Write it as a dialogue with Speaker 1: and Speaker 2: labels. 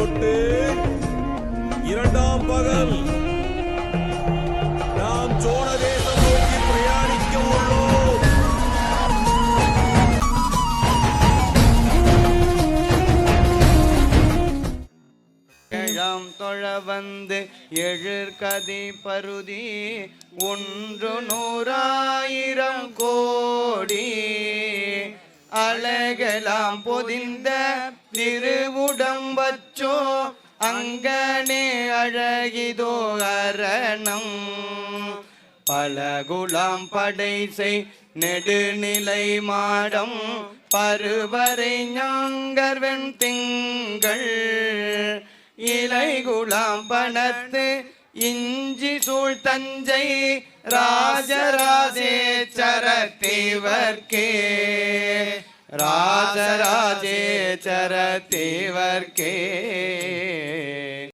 Speaker 1: தொட்டு 2ஆம் பகல் நாம் சோழ தேசம் நோக்கி பிரயாணிக்க உள்ளோம்.
Speaker 2: தொழ வந்து எழிற்கதி பருதி 100,000 கோடி அழகெல்லாம் பொதிந்த திருவுடம்பச்சோ அங்கனே அழகிதோ அரணம் பலகுலாம் படைசை நெடுநிலை மாடம் பருவரை ஞாங்கர்வெண் திங்கள் இலைகுலாம் பணத்து இஞ்சி சூழ் தஞ்சை ராஜராஜேச்சர தேவர்க்கே ராஜராஜேச்சர தேவர்க்கே.